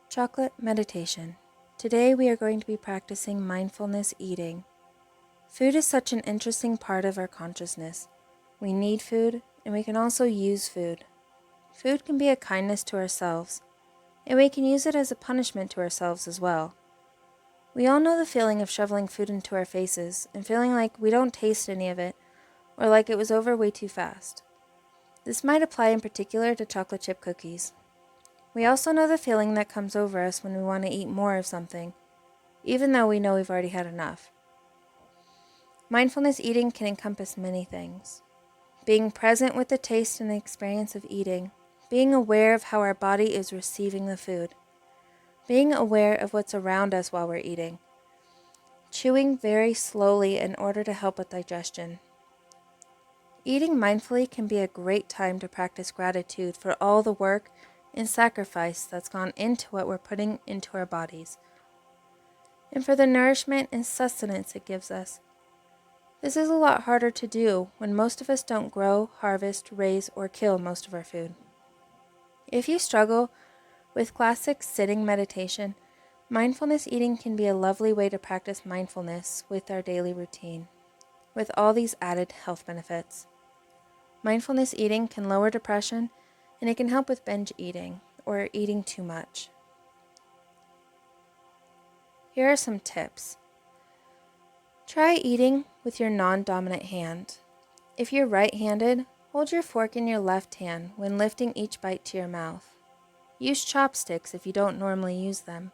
Chocolate meditation. Today we are going to be practicing mindfulness eating. Food is such an interesting part of our consciousness. We need food, and we can also use food. Food can be a kindness to ourselves, and we can use it as a punishment to ourselves as well. We all know the feeling of shoveling food into our faces and feeling like we don't taste any of it, or like it was over way too fast. This might apply in particular to chocolate chip cookies. We also know the feeling that comes over us when we want to eat more of something, even though we know we've already had enough. Mindfulness eating can encompass many things. Being present with the taste and the experience of eating, being aware of how our body is receiving the food, being aware of what's around us while we're eating, chewing very slowly in order to help with digestion. Eating mindfully can be a great time to practice gratitude for all the work and sacrifice that's gone into what we're putting into our bodies, and for the nourishment and sustenance it gives us. This is a lot harder to do when most of us don't grow, harvest, raise, or kill most of our food. If you struggle with classic sitting meditation, mindfulness eating can be a lovely way to practice mindfulness with our daily routine, with all these added health benefits. Mindfulness eating can lower depression, and it can help with binge eating or eating too much. Here are some tips. Try eating with your non-dominant hand. If you're right-handed, hold your fork in your left hand when lifting each bite to your mouth. Use chopsticks if you don't normally use them.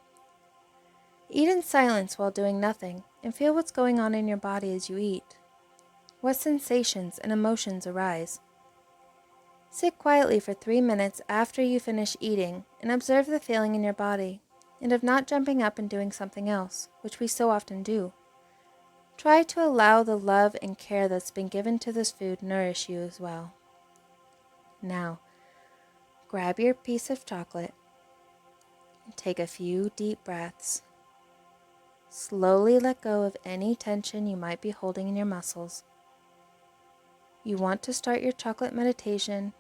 Eat in silence while doing nothing and feel what's going on in your body as you eat. What sensations and emotions arise? Sit quietly for 3 minutes after you finish eating and observe the feeling in your body, and of not jumping up and doing something else, which we so often do. Try to allow the love and care that's been given to this food nourish you as well. Now, grab your piece of chocolate and take a few deep breaths. Slowly let go of any tension you might be holding in your muscles. You want to start your chocolate meditation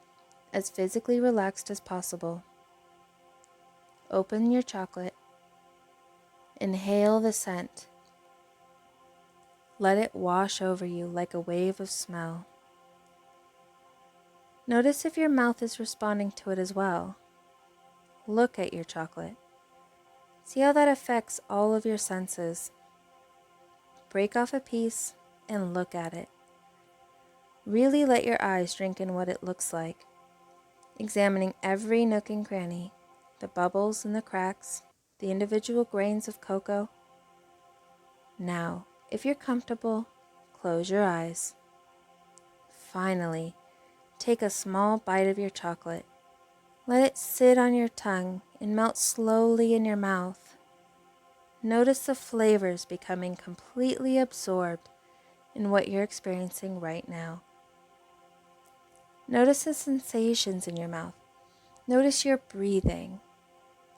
as physically relaxed as possible. Open your chocolate. Inhale the scent. Let it wash over you like a wave of smell. Notice if your mouth is responding to it as well. Look at your chocolate. See how that affects all of your senses. Break off a piece and look at it. Really let your eyes drink in what it looks like, examining every nook and cranny, the bubbles and the cracks, the individual grains of cocoa. Now, if you're comfortable, close your eyes. Finally, take a small bite of your chocolate. Let it sit on your tongue and melt slowly in your mouth. Notice the flavors becoming completely absorbed in what you're experiencing right now. Notice the sensations in your mouth. Notice your breathing.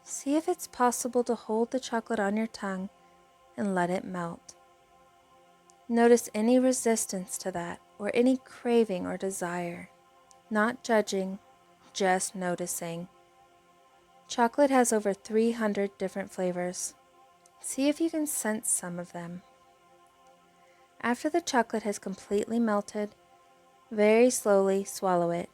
See if it's possible to hold the chocolate on your tongue and let it melt. Notice any resistance to that or any craving or desire. Not judging, just noticing. Chocolate has over 300 different flavors. See if you can sense some of them. After the chocolate has completely melted, very slowly swallow it.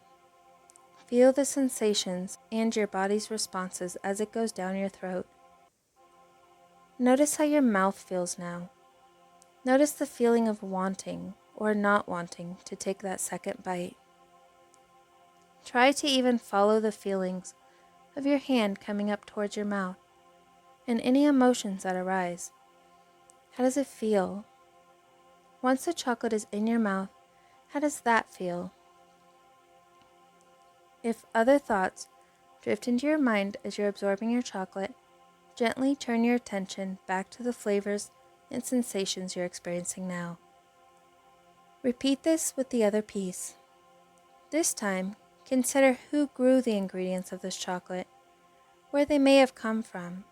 Feel the sensations and your body's responses as it goes down your throat. Notice how your mouth feels now. Notice the feeling of wanting or not wanting to take that second bite. Try to even follow the feelings of your hand coming up towards your mouth and any emotions that arise. How does it feel? Once the chocolate is in your mouth, how does that feel? If other thoughts drift into your mind as you're absorbing your chocolate, gently turn your attention back to the flavors and sensations you're experiencing now. Repeat this with the other piece. This time, consider who grew the ingredients of this chocolate, where they may have come from,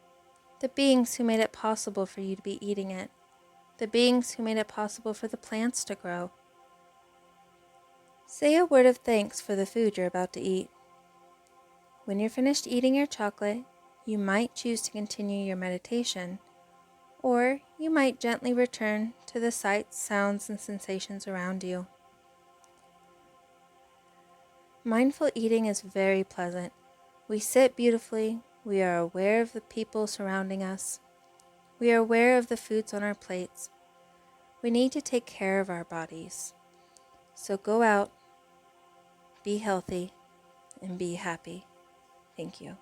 the beings who made it possible for you to be eating it, the beings who made it possible for the plants to grow. Say a word of thanks for the food you're about to eat. When you're finished eating your chocolate, You might choose to continue your meditation, or you might gently return to the sights, sounds, and sensations around you. Mindful eating is very pleasant. We sit beautifully, we are aware of the people surrounding us, we are aware of the foods on our plates. We need to take care of our bodies. So go out, be healthy, and be happy. Thank you.